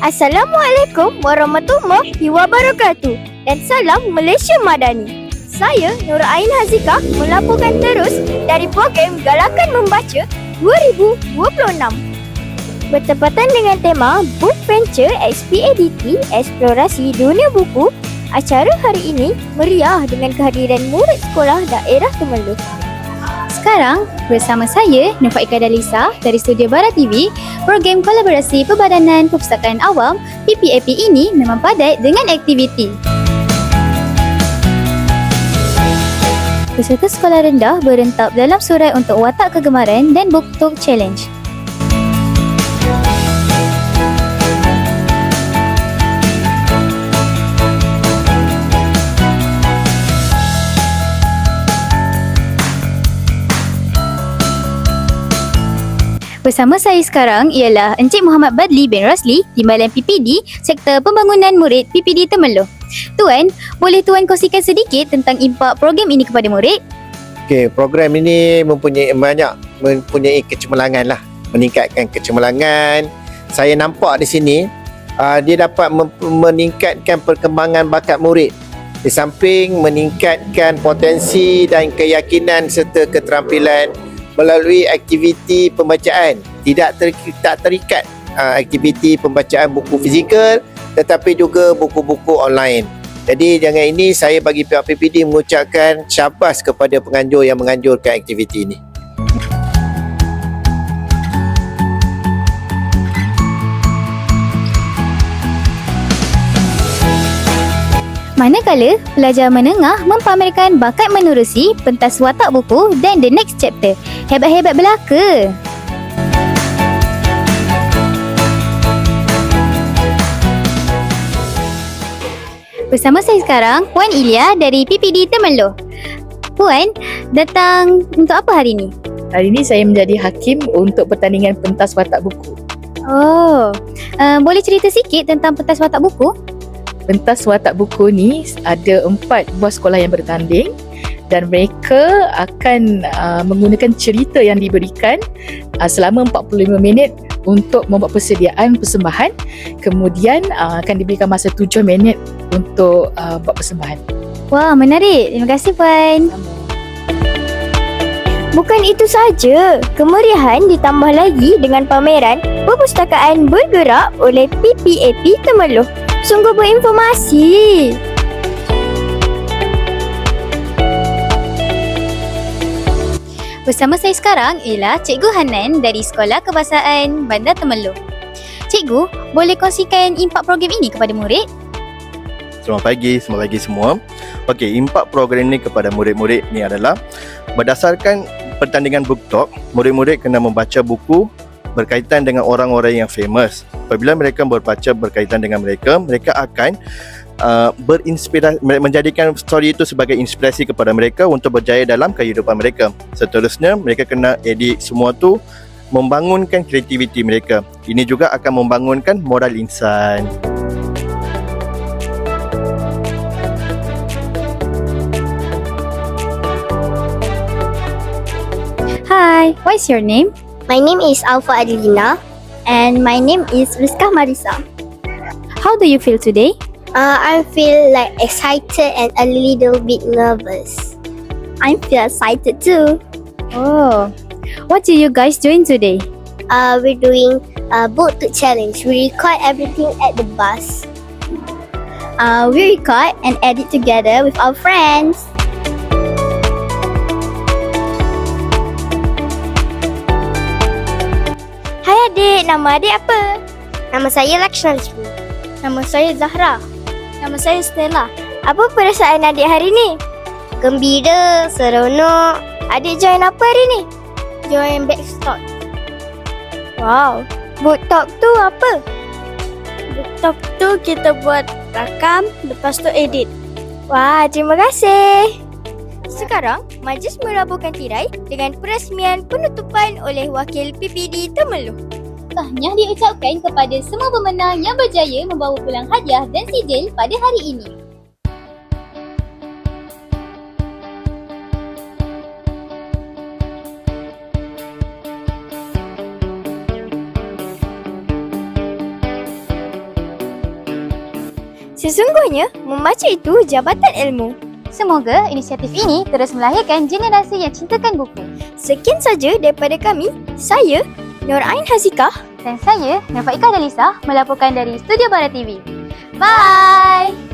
Assalamualaikum warahmatullahi wabarakatuh dan salam Malaysia Madani. Saya Nur Ain Hazika melaporkan terus dari program Galakan Membaca 2026. Bertepatan dengan tema Book Venture XPADT Eksplorasi Dunia Buku, acara hari ini meriah dengan kehadiran murid sekolah daerah Temerloh. Sekarang bersama saya Nufaika Dalisa dari Studio Barat TV, program kolaborasi Perbadanan Perpustakaan Awam PPAP ini memang padat dengan aktiviti. Peserta sekolah rendah berentap dalam surat untuk watak kegemaran dan BookTok Challenge. Bersama saya sekarang ialah Encik Muhammad Badli bin Rasli, Timbalan PPD, Sektor Pembangunan Murid PPD Temerloh. Tuan, boleh Tuan kongsikan sedikit tentang impak program ini kepada murid? Okey, program ini mempunyai kecemerlangan lah, meningkatkan kecemerlangan. Saya nampak di sini dia dapat meningkatkan perkembangan bakat murid. Di samping meningkatkan potensi dan keyakinan serta keterampilan melalui aktiviti pembacaan, tak terikat aktiviti pembacaan buku fizikal tetapi juga buku-buku online. Jadi dengan ini saya bagi pihak PPD mengucapkan syabas kepada penganjur yang menganjurkan aktiviti ini. Manakala pelajar menengah mempamerkan bakat menerusi pentas watak buku dan the next chapter. Hebat-hebat belaka. Bersama saya sekarang Puan Ilya dari PPD Temerloh. Puan, datang untuk apa hari ini? Hari ini saya menjadi hakim untuk pertandingan pentas watak buku. Boleh cerita sikit tentang pentas watak buku? Pentas watak buku ni ada 4 buah sekolah yang bertanding dan mereka akan menggunakan cerita yang diberikan selama 45 minit untuk membuat persediaan persembahan. Kemudian akan diberikan masa 7 minit untuk buat persembahan. Wah, menarik. Terima kasih, Puan. Bukan itu saja, kemeriahan ditambah lagi dengan pameran perpustakaan bergerak oleh PPAP Temerloh. Sungguh berinformasi. Bersama saya sekarang ialah Cikgu Hanan dari Sekolah Kebahasaan Bandar Temerloh. Cikgu, boleh kongsikan impak program ini kepada murid? Selamat pagi semua. Okey, impak program ini kepada murid-murid ni adalah berdasarkan pertandingan BookTok, murid-murid kena membaca buku berkaitan dengan orang-orang yang famous. Apabila mereka berbaca berkaitan dengan mereka akan berinspirasi, menjadikan story itu sebagai inspirasi kepada mereka untuk berjaya dalam kehidupan mereka. Seterusnya, mereka kena edit semua tu, membangunkan kreativiti mereka. Ini juga akan membangunkan moral insan. Hi, what's your name? My name is Alfa Adelina. And my name is Rizka Marisa. How do you feel today? I feel like excited and a little bit nervous. I feel excited too. Oh, what are you guys doing today? We're doing a BookTok challenge. We record everything at the bus. We record and edit together with our friends. Hai adik, nama adik apa? Nama saya Lakshana Rizmi. Nama saya Zahra. Nama saya Stella. Apa perasaan adik hari ni? Gembira, seronok. Adik join apa hari ni? Join Backstock. Wow, BookTok tu apa? BookTok tu kita buat rakam, lepas tu edit. Wah, terima kasih. Sekarang, majlis melaburkan tirai dengan peresmian penutupan oleh Wakil PPD Temerloh. Tahniah diucapkan kepada semua pemenang yang berjaya membawa pulang hadiah dan sijil pada hari ini. Sesungguhnya, membaca itu jabatan ilmu. Semoga inisiatif ini terus melahirkan generasi yang cintakan buku. Sekian saja daripada kami. Saya, Nur Ain Hazikah. Dan saya, Nafaikah Dalisa, melaporkan dari Studio Bara TV. Bye!